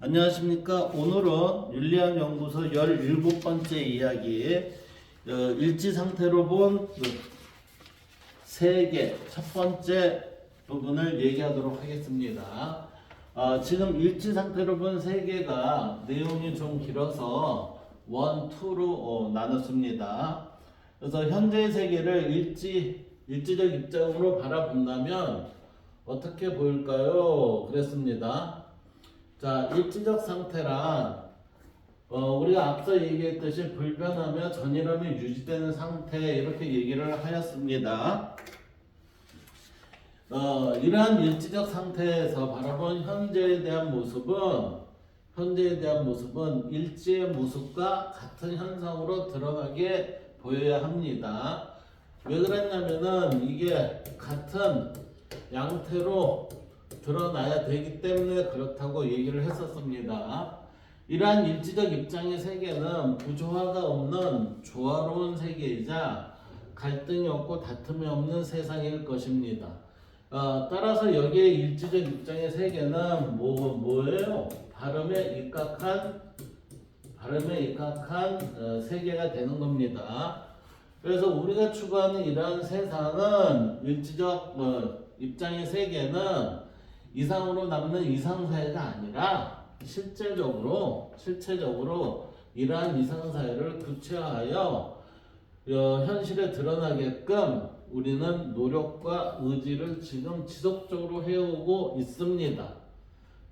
안녕하십니까. 오늘은 윤리학 연구소 17번째 이야기, 일지 상태로 본 세계 첫 번째 부분을 얘기하도록 하겠습니다. 지금 일지 상태로 본 세계가 내용이 좀 길어서 1, 2로 나눴습니다. 그래서 현재의 세계를 일지적 입장으로 바라본다면 어떻게 보일까요? 그랬습니다. 자, 일지적 상태란 우리가 앞서 얘기했듯이 불변하며 전이람이 유지되는 상태, 이렇게 얘기를 하였습니다. 이러한 일지적 상태에서 바라본 현재에 대한 모습은 일지의 모습과 같은 현상으로 드러나게 보여야 합니다. 왜 그랬냐면은 이게 같은 양태로 드러나야 되기 때문에 그렇다고 얘기를 했었습니다. 이러한 일지적 입장의 세계는 부조화가 없는 조화로운 세계이자 갈등이 없고 다툼이 없는 세상일 것입니다. 따라서 여기에 일지적 입장의 세계는 뭐예요? 발음에 입각한 세계가 되는 겁니다. 그래서 우리가 추구하는 이러한 세상은 일지적 입장의 세계는 이상으로 남는 이상사회가 아니라 실제적으로 이러한 이상사회를 구체화하여 현실에 드러나게끔 우리는 노력과 의지를 지금 지속적으로 해오고 있습니다.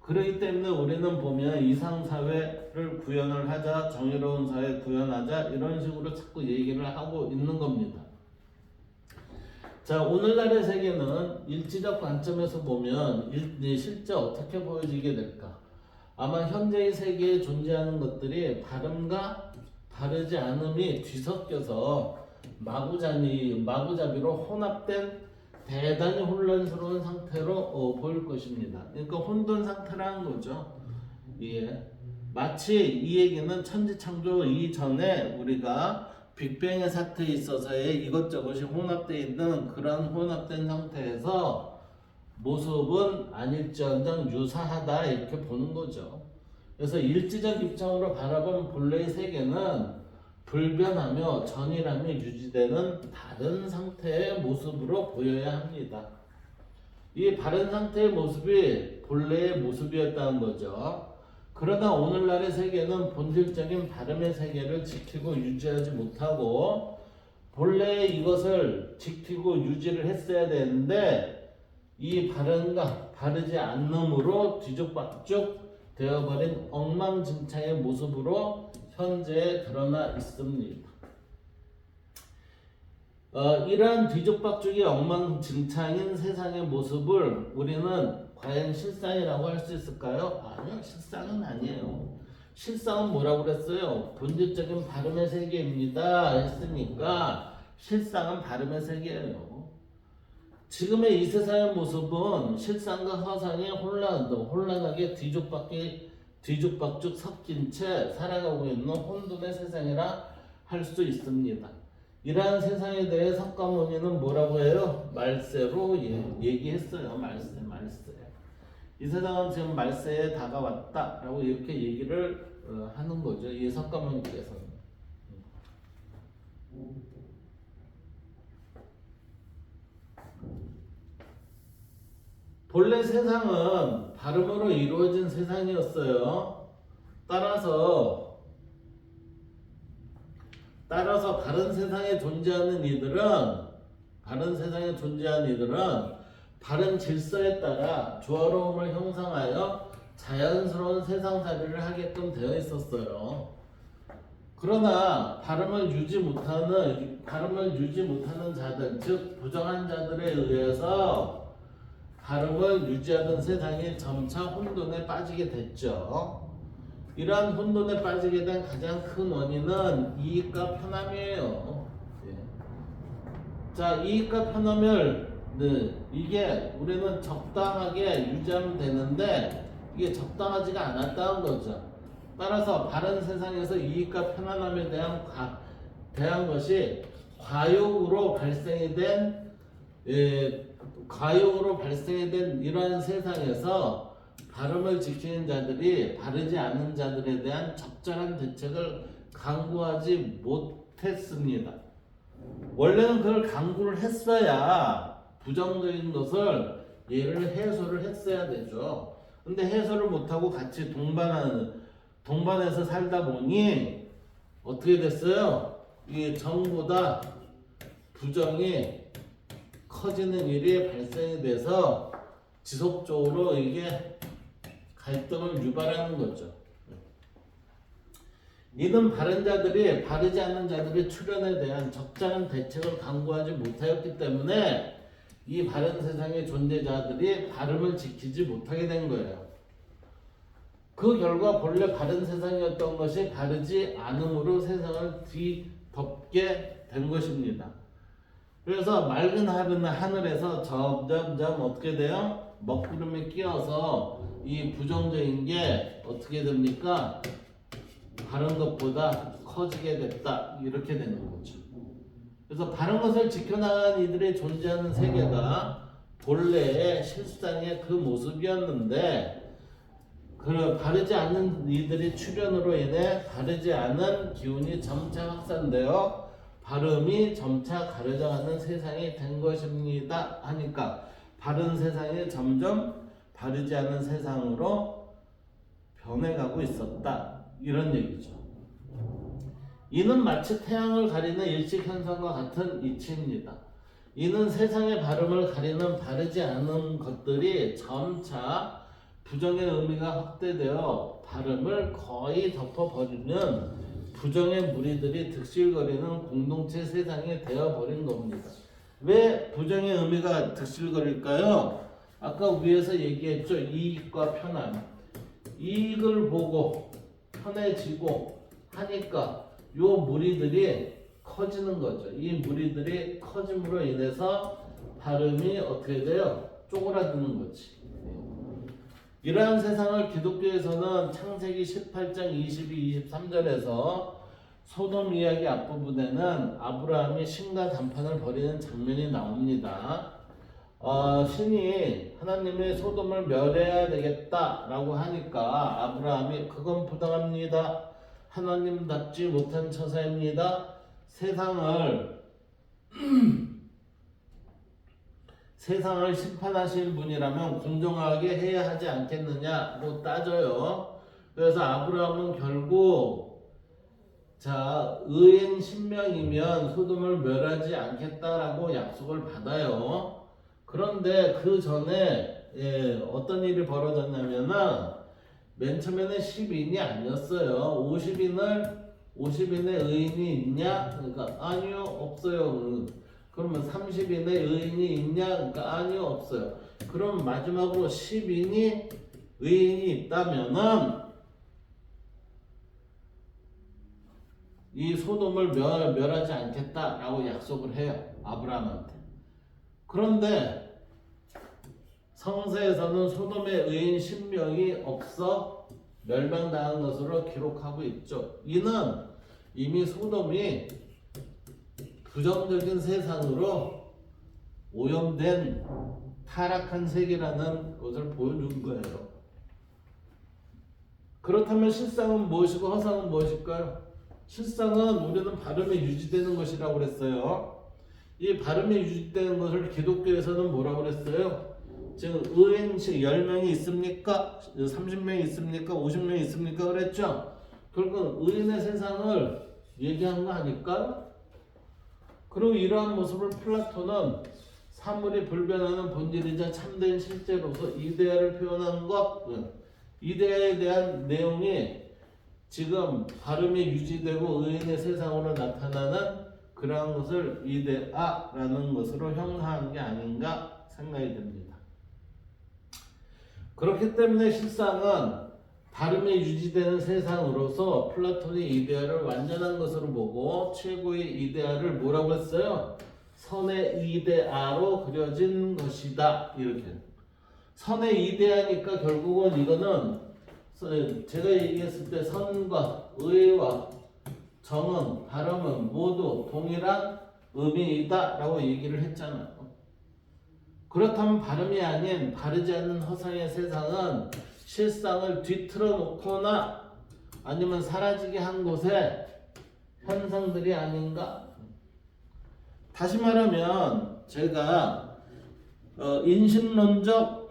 그렇기 때문에 우리는 보면 이상사회를 구현을 하자, 정의로운 사회 구현하자, 이런 식으로 자꾸 얘기를 하고 있는 겁니다. 자, 오늘날의 세계는 일지적 관점에서 보면 실제 어떻게 보여지게 될까? 아마 현재의 세계에 존재하는 것들이 다름과 다르지 않음이 뒤섞여서 마구잡이로 혼합된 대단히 혼란스러운 상태로 보일 것입니다. 그러니까 혼돈 상태라는 거죠. 예. 마치 이 얘기는 천지창조 이전에 우리가 빅뱅의 사태에 있어서의 이것저것이 혼합되어 있는 그런 혼합된 상태에서 모습은 아닐지언정 유사하다, 이렇게 보는 거죠. 그래서 일지적 입장으로 바라본 본래의 세계는 불변하며 전이람이 유지되는 다른 상태의 모습으로 보여야 합니다. 이 다른 상태의 모습이 본래의 모습이었다는 거죠. 그러나 오늘날의 세계는 본질적인 발음의 세계를 지키고 유지하지 못하고 본래 이것을 지키고 유지를 했어야 되는데 이 발음과 다르지 않음으로 뒤죽박죽 되어버린 엉망진창의 모습으로 현재 드러나 있습니다. 이러한 뒤죽박죽이 엉망진창인 세상의 모습을 우리는 과연 실상이라고 할 수 있을까요? 아니요, 실상은 아니에요. 실상은 뭐라고 그랬어요? 본질적인 발음의 세계입니다 했으니까 실상은 발음의 세계예요. 지금의 이 세상의 모습은 실상과 허상이 혼란하게 뒤죽박죽 섞인 채 살아가고 있는 혼돈의 세상이라 할 수 있습니다. 이러한 세상에 대해 석가모니는 뭐라고 해요? 말세로 얘기했어요. 말세. 이 세상은 지금 말세에 다가왔다 라고 이렇게 얘기를 하는 거죠. 이 석가모니께서는. 본래 세상은 발음으로 이루어진 세상이었어요. 따라서 다른 세상에 존재하는 이들은 바른 질서에 따라 조화로움을 형성하여 자연스러운 세상살이를 하게끔 되어 있었어요. 그러나 발음을 유지 못하는 자들, 즉 부정한 자들에 의해서 발음을 유지하던 세상이 점차 혼돈에 빠지게 됐죠. 이러한 혼돈에 빠지게 된 가장 큰 원인은 이익과 편함이에요. 자, 이익과 편함을 이게 우리는 적당하게 유지하면 되는데 이게 적당하지가 않았다는 거죠. 따라서 바른 세상에서 이익과 편안함에 대한 것이 과욕으로 발생이 된 이러한 세상에서 발음을 지키는 자들이 바르지 않는 자들에 대한 적절한 대책을 강구하지 못했습니다. 원래는 그걸 강구를 했어야 부정적인 것을 얘를 해소를 했어야 되죠. 근데 해소를 못하고 같이 동반해서 살다 보니 어떻게 됐어요? 이 정보다 부정이 커지는 일이 발생이 돼서 지속적으로 이게 갈등을 유발하는 거죠. 이는 바른 자들이 바르지 않는 자들의 출현에 대한 적절한 대책을 강구하지 못하였기 때문에 이 바른 세상의 존재자들이 바름을 지키지 못하게 된 거예요. 그 결과 본래 바른 세상이었던 것이 바르지 않음으로 세상을 뒤덮게 된 것입니다. 그래서 맑은 하늘에서 점점점 어떻게 돼요? 먹구름이 끼어서 이 부정적인 게 어떻게 됩니까? 바른 것보다 커지게 됐다. 이렇게 되는 거죠. 그래서 바른 것을 지켜나간 이들의 존재하는 세계가 본래의 실상의 그 모습이었는데 바르지 않는 이들의 출현으로 인해 바르지 않은 기운이 점차 확산되어 바름이 점차 가려져가는 세상이 된 것입니다 하니까 바른 세상이 점점 바르지 않은 세상으로 변해가고 있었다 이런 얘기죠. 이는 마치 태양을 가리는 일식현상과 같은 이치입니다. 이는 세상의 바름을 가리는 바르지 않은 것들이 점차 부정의 의미가 확대되어 바름을 거의 덮어버리는 부정의 무리들이 득실거리는 공동체 세상이 되어버린 겁니다. 왜 부정의 의미가 득실거릴까요? 아까 위에서 얘기했죠. 이익과 편안. 이익을 보고 편해지고 하니까 요 무리들이 커지는 거죠. 이 무리들이 커짐으로 인해서 바름이 어떻게 돼요? 쪼그라드는 거지. 이러한 세상을 기독교에서는 창세기 18장 22, 23절에서 소돔 이야기 앞부분에는 아브라함이 신과 단판을 벌이는 장면이 나옵니다. 신이 하나님의 소돔을 멸해야 되겠다라고 하니까 아브라함이 그건 부당합니다. 하나님답지 못한 처사입니다. 세상을 심판하실 분이라면 공정하게 해야 하지 않겠느냐고 따져요. 그래서 아브라함은 결국 의인 신명이면 소돔을 멸하지 않겠다라고 약속을 받아요. 그런데 그 전에 어떤 일이 벌어졌냐면은 맨 처음에는 10인이 아니었어요. 50인의 의인이 있냐? 그러니까 아니요, 없어요. 그러면 30인의 의인이 있냐? 그러니까 아니요, 없어요. 그럼 마지막으로 10인이 의인이 있다면은 이 소돔을 멸하지 않겠다라고 약속을 해요. 아브라함한테. 그런데 성서에서는 소돔의 의인 10명이 없어 멸망당한 것으로 기록하고 있죠. 이는 이미 소돔이 부정적인 세상으로 오염된 타락한 세계라는 것을 보여준 거예요. 그렇다면 실상은 무엇이고 허상은 무엇일까요? 실상은 우리는 바름이 유지되는 것이라고 그랬어요. 이 바름이 유지되는 것을 기독교에서는 뭐라고 그랬어요? 지금 의인 10명이 있습니까? 30명이 있습니까? 50명이 있습니까? 그랬죠? 결국은 의인의 세상을 얘기한 거 아닐까요? 그리고 이러한 모습을 플라톤은 사물이 불변하는 본질이자 참된 실제로서 이데아를 표현한 것, 이데아에 대한 내용이 지금 발음이 유지되고 의인의 세상으로 나타나는 그러한 것을 이데아라는 것으로 형상한 게 아닌가 생각이 듭니다. 그렇기 때문에 실상은 발음이 유지되는 세상으로서 플라톤이 이데아를 완전한 것으로 보고 최고의 이데아를 뭐라고 했어요? 선의 이데아로 그려진 것이다. 이렇게. 선의 이데아니까 결국은 이거는 제가 얘기했을 때 선과 의와 정은, 발음은 모두 동일한 의미이다 라고 얘기를 했잖아요. 그렇다면 발음이 아닌 바르지 않는 허상의 세상은 실상을 뒤틀어 놓거나 아니면 사라지게 한 곳의 현상들이 아닌가? 다시 말하면 제가 인식론적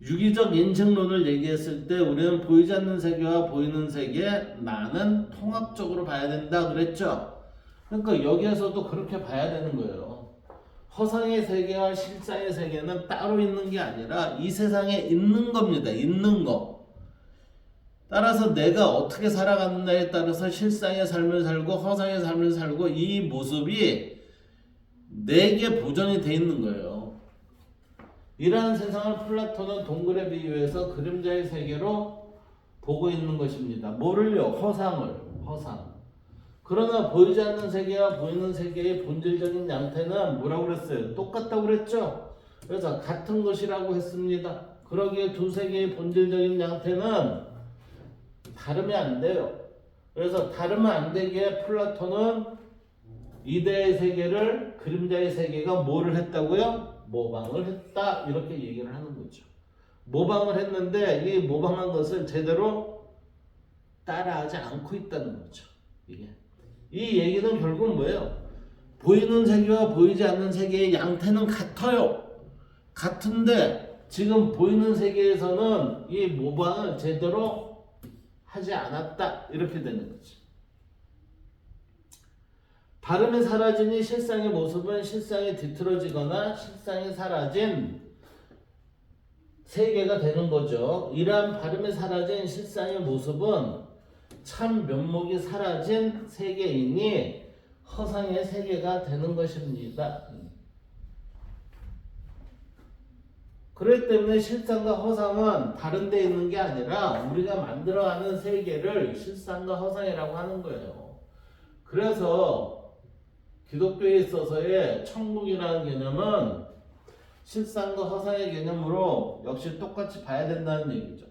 유기적 인식론을 얘기했을 때 우리는 보이지 않는 세계와 보이는 세계 나는 통합적으로 봐야 된다 그랬죠. 그러니까 여기에서도 그렇게 봐야 되는 거예요. 허상의 세계와 실상의 세계는 따로 있는 게 아니라 이 세상에 있는 겁니다. 있는 거. 따라서 내가 어떻게 살아가느냐에 따라서 실상의 삶을 살고 허상의 삶을 살고 이 모습이 내게 보존이 돼 있는 거예요. 이러한 세상을 플라톤은 동굴에 비유해서 그림자의 세계로 보고 있는 것입니다. 뭐를요? 허상. 그러나 보이지 않는 세계와 보이는 세계의 본질적인 양태는 뭐라고 그랬어요? 똑같다고 그랬죠? 그래서 같은 것이라고 했습니다. 그러기에 두 세계의 본질적인 양태는 다르면 안 돼요. 그래서 다르면 안 되기에 플라톤은 이데의 세계를 그림자의 세계가 뭐를 했다고요? 모방을 했다 이렇게 얘기를 하는 거죠. 모방을 했는데 이 모방한 것을 제대로 따라하지 않고 있다는 거죠. 이 얘기는 결국 뭐예요? 보이는 세계와 보이지 않는 세계의 양태는 같아요. 같은데 지금 보이는 세계에서는 이 모방을 제대로 하지 않았다 이렇게 되는 거죠. 발음이 사라지니 실상의 모습은 실상이 뒤틀어지거나 실상이 사라진 세계가 되는 거죠. 이러한 발음이 사라진 실상의 모습은 참 면목이 사라진 세계이니 허상의 세계가 되는 것입니다. 그렇기 때문에 실상과 허상은 다른 데 있는 게 아니라 우리가 만들어가는 세계를 실상과 허상이라고 하는 거예요. 그래서 기독교에 있어서의 천국이라는 개념은 실상과 허상의 개념으로 역시 똑같이 봐야 된다는 얘기죠.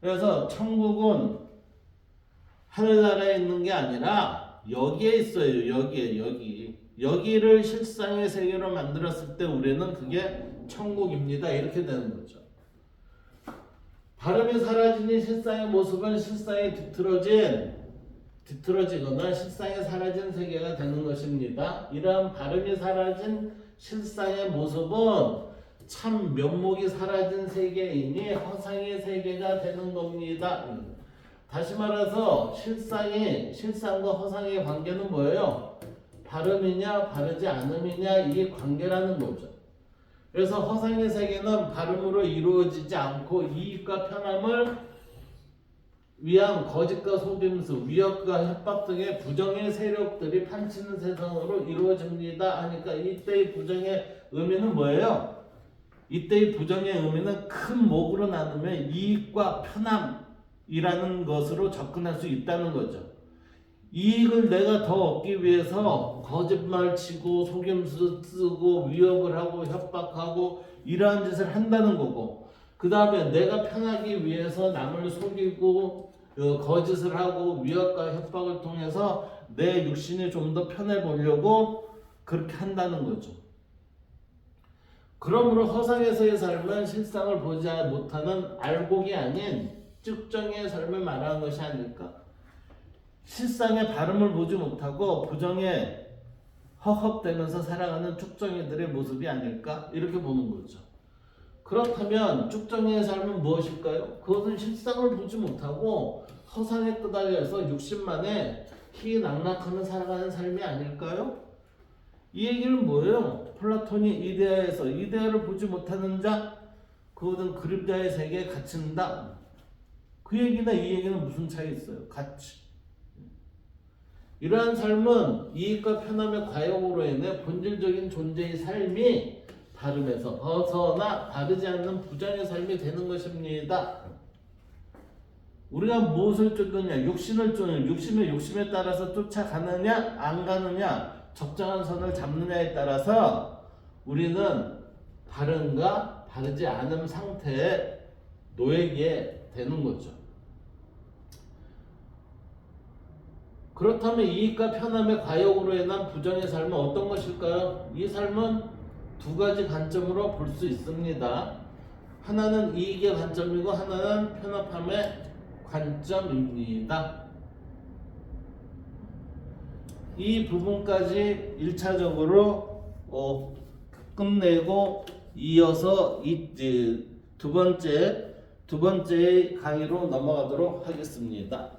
그래서 천국은 하늘나라에 있는 게 아니라 여기에 있어요. 여기를 실상의 세계로 만들었을 때 우리는 그게 천국입니다. 이렇게 되는 거죠. 발음이 사라지니 실상의 모습은 실상이 뒤틀어지거나 실상이 사라진 세계가 되는 것입니다. 이러한 발음이 사라진 실상의 모습은 참 면목이 사라진 세계이니 허상의 세계가 되는 겁니다. 다시 말해서 실상과 허상의 관계는 뭐예요? 발음이냐 바르지 않음이냐 이 관계라는 거죠. 그래서 허상의 세계는 발음으로 이루어지지 않고 이익과 편함을 위한 거짓과 속임수, 위협과 협박 등의 부정의 세력들이 판치는 세상으로 이루어집니다. 하니까 이때의 부정의 의미는 뭐예요? 이때의 부정의 의미는 큰 목으로 나누면 이익과 편함이라는 것으로 접근할 수 있다는 거죠. 이익을 내가 더 얻기 위해서 거짓말 치고 속임수 쓰고 위협을 하고 협박하고 이러한 짓을 한다는 거고, 그 다음에 내가 편하기 위해서 남을 속이고 거짓을 하고 위협과 협박을 통해서 내 육신이 좀 더 편해 보려고 그렇게 한다는 거죠. 그러므로 허상에서의 삶은 실상을 보지 못하는 알곡이 아닌 쭉정의 삶을 말하는 것이 아닐까? 실상의 발음을 보지 못하고 부정에 허겁대면서 살아가는 쭉정이들의 모습이 아닐까? 이렇게 보는 거죠. 그렇다면 쭉정이의 삶은 무엇일까요? 그것은 실상을 보지 못하고 허상에 끄달려서 육신만에 희낙락하며 살아가는 삶이 아닐까요? 이 얘기는 뭐예요? 플라톤이 이데아를 보지 못하는 자, 그것은 그림자의 세계에 갇힌다. 그 얘기나 이 얘기는 무슨 차이 있어요? 같이. 이러한 삶은 이익과 편함의 과욕으로 인해 본질적인 존재의 삶이 다름에서 벗어나 다르지 않는 부정의 삶이 되는 것입니다. 우리가 무엇을 쫓느냐? 육신을 쫓느냐? 욕심에 따라서 쫓아가느냐? 안 가느냐? 적정한 선을 잡느냐에 따라서 우리는 다른가 다르지 않은 상태에 놓이게 되는 거죠. 그렇다면 이익과 편함의 과욕으로 인한 부정의 삶은 어떤 것일까요? 이 삶은 두 가지 관점으로 볼 수 있습니다. 하나는 이익의 관점이고 하나는 편협함의 관점입니다. 이 부분까지 1차적으로 끝내고 이어서 두 번째 강의로 넘어가도록 하겠습니다.